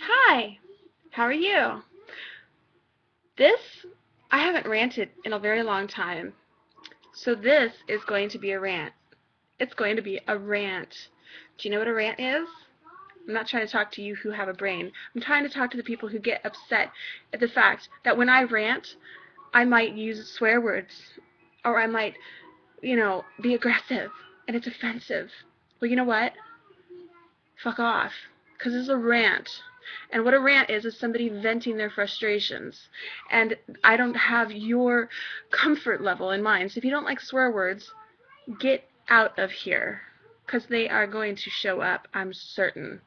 Hi, how are you? This, I haven't ranted in a very long time, so this is going to be a rant. It's going to be a rant. Do you know what a rant is? I'm not trying to talk to you who have a brain. I'm trying to talk to the people who get upset at the fact that when I rant, I might use swear words, or I might, be aggressive, and it's offensive. Well, you know what? Fuck off. Because it's a rant. And what a rant is somebody venting their frustrations. And I don't have your comfort level in mind. So if you don't like swear words, get out of here. Because they are going to show up, I'm certain.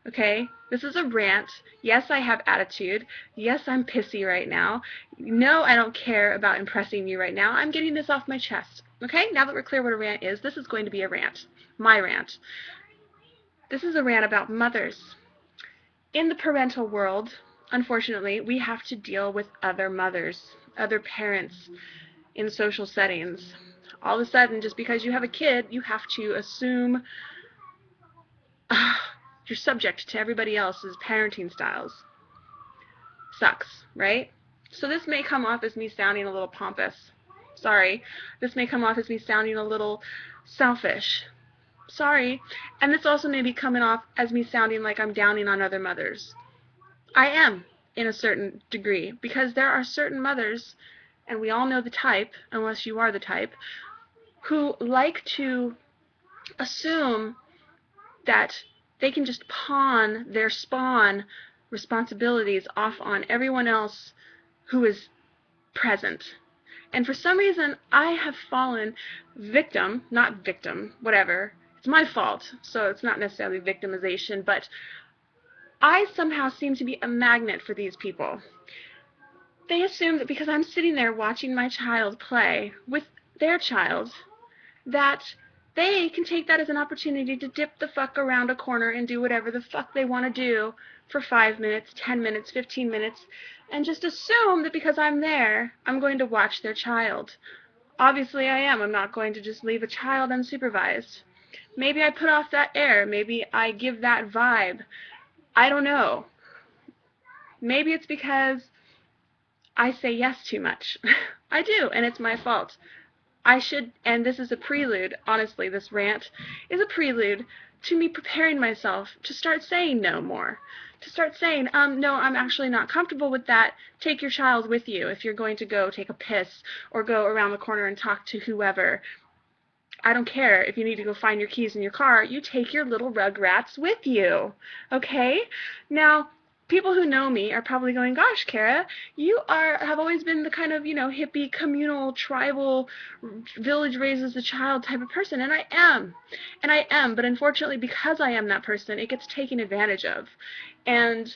Okay? This is a rant. Yes, I have attitude. Yes, I'm pissy right now. No, I don't care about impressing you right now. I'm getting this off my chest. Okay? Now that we're clear what a rant is, this is going to be a rant. My rant. This is a rant about mothers. In the parental world, unfortunately, we have to deal with other mothers, other parents in social settings. All of a sudden, just because you have a kid, you have to assume you're subject to everybody else's parenting styles. Sucks, right? So this may come off as me sounding a little pompous. Sorry. This may come off as me sounding a little selfish. Sorry. And this also may be coming off as me sounding like I'm downing on other mothers. I am, in a certain degree, because there are certain mothers, and we all know the type, unless you are the type, who like to assume that they can just pawn their spawn responsibilities off on everyone else who is present. And for some reason, I have fallen victim, not victim, whatever. It's my fault, so it's not necessarily victimization, but I somehow seem to be a magnet for these people. They assume that because I'm sitting there watching my child play with their child, that they can take that as an opportunity to dip the fuck around a corner and do whatever the fuck they want to do for 5 minutes, 10 minutes, 15 minutes, and just assume that because I'm there, I'm going to watch their child. Obviously I am. I'm not going to just leave a child unsupervised. Maybe I put off that air. Maybe I give that vibe. I don't know. Maybe it's because I say yes too much. I do, and it's my fault. I should, and this is a prelude, honestly, this rant is a prelude to me preparing myself to start saying no more. To start saying, no, I'm actually not comfortable with that. Take your child with you if you're going to go take a piss or go around the corner and talk to whoever. I don't care if you need to go find your keys in your car. You take your little rugrats with you. Okay? Now, people who know me are probably going, gosh, Kara, you have always been the kind of, hippie, communal, tribal, village raises the child type of person, and I am. And I am, but unfortunately, because I am that person, it gets taken advantage of. And,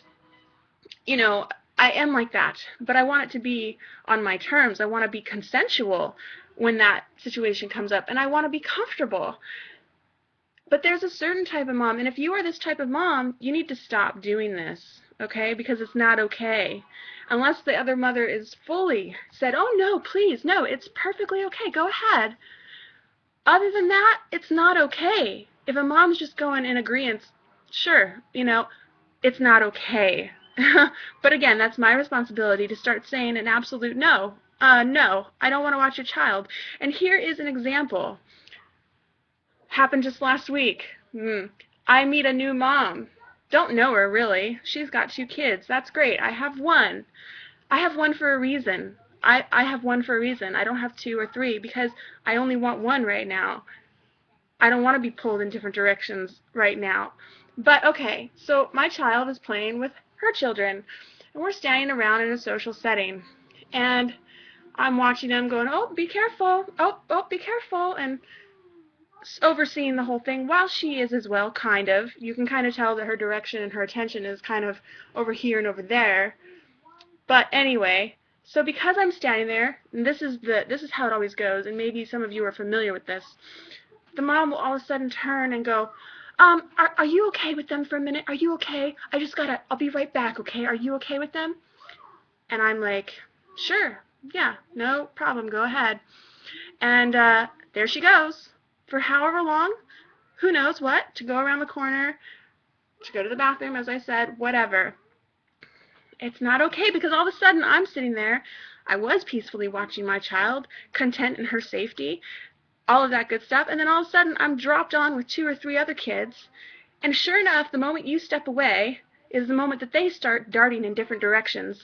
you know, I am like that, but I want it to be on my terms. I want to be consensual when that situation comes up, and I want to be comfortable. But there's a certain type of mom, and if you are this type of mom, you need to stop doing this, okay? Because it's not okay. Unless the other mother is fully said, oh no, please, no, it's perfectly okay, go ahead. Other than that, it's not okay. If a mom's just going in agreement, sure, it's not okay. But again, that's my responsibility to start saying an absolute no. No, I don't want to watch your child. And here is an example. Happened just last week. I meet a new mom. Don't know her, really. She's got 2 kids. That's great. I have one. I have one for a reason. I have one for a reason. I don't have 2 or 3 because I only want one right now. I don't want to be pulled in different directions right now. But okay, so my child is playing with her children, and we're standing around in a social setting. And I'm watching them going, oh, be careful. Oh, be careful. And overseeing the whole thing while she is as well, kind of. You can kind of tell that her direction and her attention is kind of over here and over there. But anyway, so because I'm standing there, and this is how it always goes, and maybe some of you are familiar with this, the mom will all of a sudden turn and go, are you okay with them for a minute? Are you okay? I'll be right back, okay? Are you okay with them? And I'm like, sure, yeah, no problem, go ahead. And there she goes. For however long, who knows what, to go around the corner, to go to the bathroom, as I said, whatever. It's not okay, because all of a sudden I'm sitting there. I was peacefully watching my child, content in her safety, all of that good stuff, and then all of a sudden I'm dropped on with 2 or 3 other kids, and sure enough, the moment you step away is the moment that they start darting in different directions.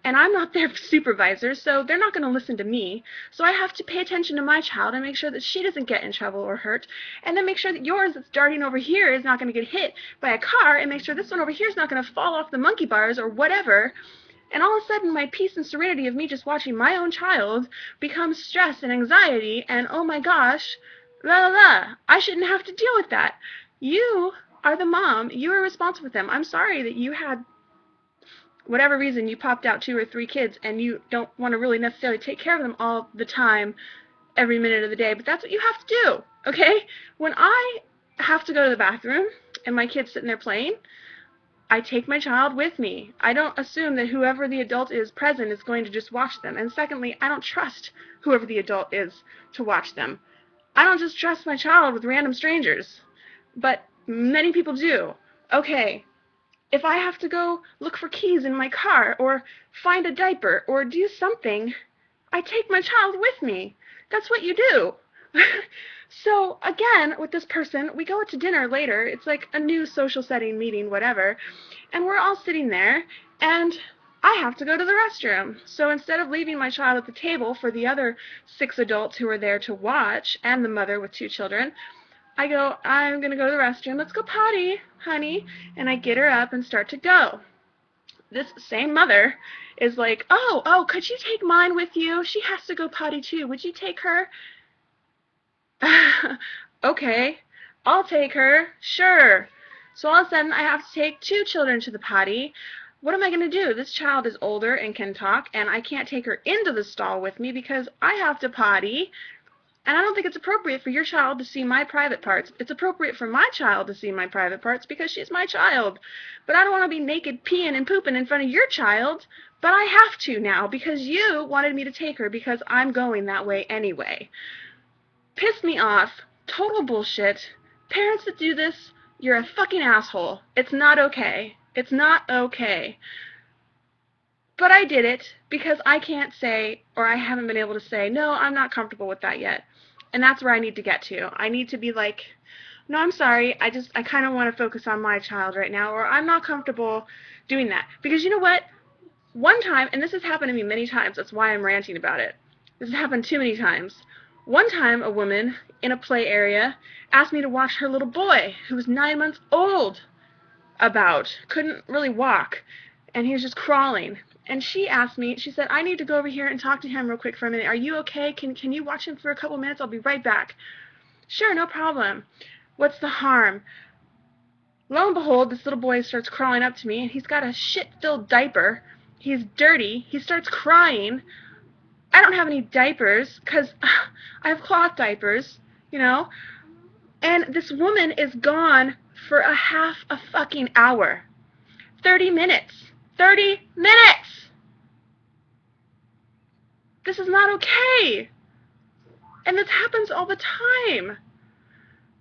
And I'm not their supervisor, so they're not going to listen to me. So I have to pay attention to my child and make sure that she doesn't get in trouble or hurt, and then make sure that yours that's darting over here is not going to get hit by a car, and make sure this one over here is not going to fall off the monkey bars or whatever. And all of a sudden, my peace and serenity of me just watching my own child becomes stress and anxiety, and oh my gosh, la la la, I shouldn't have to deal with that. You are the mom. You are responsible for them. I'm sorry that you had, whatever reason, you popped out 2 or 3 kids, and you don't want to really necessarily take care of them all the time, every minute of the day, but that's what you have to do, okay? When I have to go to the bathroom, and my kid's sitting there playing, I take my child with me. I don't assume that whoever the adult is present is going to just watch them. And secondly, I don't trust whoever the adult is to watch them. I don't just trust my child with random strangers. But many people do. Okay, if I have to go look for keys in my car, or find a diaper, or do something, I take my child with me. That's what you do. So, again, with this person, we go out to dinner later. It's like a new social setting, meeting, whatever. And we're all sitting there, and I have to go to the restroom. So instead of leaving my child at the table for the other 6 adults who are there to watch, and the mother with 2 children, I go, I'm going to go to the restroom. Let's go potty, honey. And I get her up and start to go. This same mother is like, oh, could you take mine with you? She has to go potty too. Would you take her? Okay, I'll take her. Sure. So all of a sudden, I have to take 2 children to the potty. What am I going to do? This child is older and can talk, and I can't take her into the stall with me because I have to potty. And I don't think it's appropriate for your child to see my private parts. It's appropriate for my child to see my private parts because she's my child. But I don't want to be naked peeing and pooping in front of your child. But I have to now because you wanted me to take her because I'm going that way anyway. Piss me off. Total bullshit. Parents that do this, you're a fucking asshole. It's not okay. It's not okay. But I did it because I can't say, or I haven't been able to say, no, I'm not comfortable with that yet. And that's where I need to get to. I need to be like, no, I'm sorry, I kind of want to focus on my child right now, or I'm not comfortable doing that. Because you know what? One time, and this has happened to me many times, that's why I'm ranting about it. This has happened too many times. One time, a woman in a play area asked me to watch her little boy, who was 9 months old, couldn't really walk, and he was just crawling. And she asked me, she said, I need to go over here and talk to him real quick for a minute. Are you okay? Can you watch him for a couple minutes? I'll be right back. Sure, no problem. What's the harm? Lo and behold, this little boy starts crawling up to me, and he's got a shit-filled diaper. He's dirty. He starts crying. I don't have any diapers because I have cloth diapers, you know. And this woman is gone for a half a fucking hour. 30 minutes. 30 minutes! This is not okay. And this happens all the time.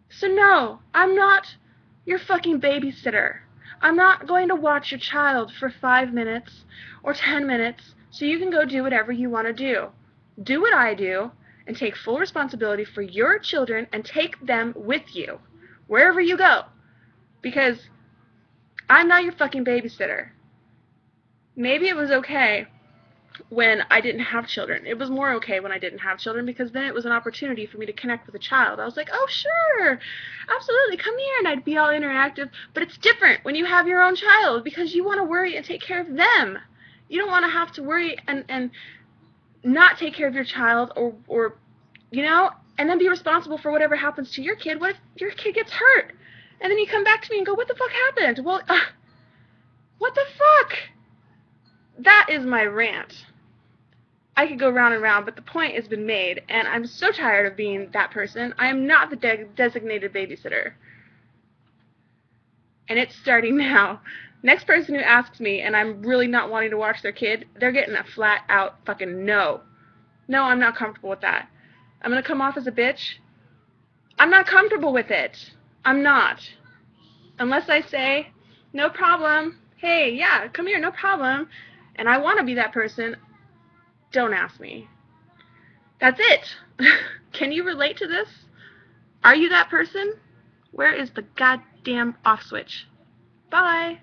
So no, I'm not your fucking babysitter. I'm not going to watch your child for 5 minutes or 10 minutes so you can go do whatever you want to do. Do what I do and take full responsibility for your children and take them with you wherever you go. Because I'm not your fucking babysitter. Maybe it was okay when I didn't have children. It was more okay when I didn't have children because then it was an opportunity for me to connect with a child. I was like, oh, sure, absolutely, come here, and I'd be all interactive. But it's different when you have your own child because you want to worry and take care of them. You don't want to have to worry and not take care of your child or you know, and then be responsible for whatever happens to your kid. What if your kid gets hurt? And then you come back to me and go, what the fuck happened? Well, what the fuck? That is my rant. I could go round and round, but the point has been made, and I'm so tired of being that person. I am not the designated babysitter. And it's starting now. Next person who asks me, and I'm really not wanting to watch their kid, they're getting a flat-out fucking no. No, I'm not comfortable with that. I'm going to come off as a bitch. I'm not comfortable with it. I'm not. Unless I say, no problem. Hey, yeah, come here, no problem. And I want to be that person. Don't ask me. That's it. Can you relate to this? Are you that person? Where is the goddamn off switch? Bye.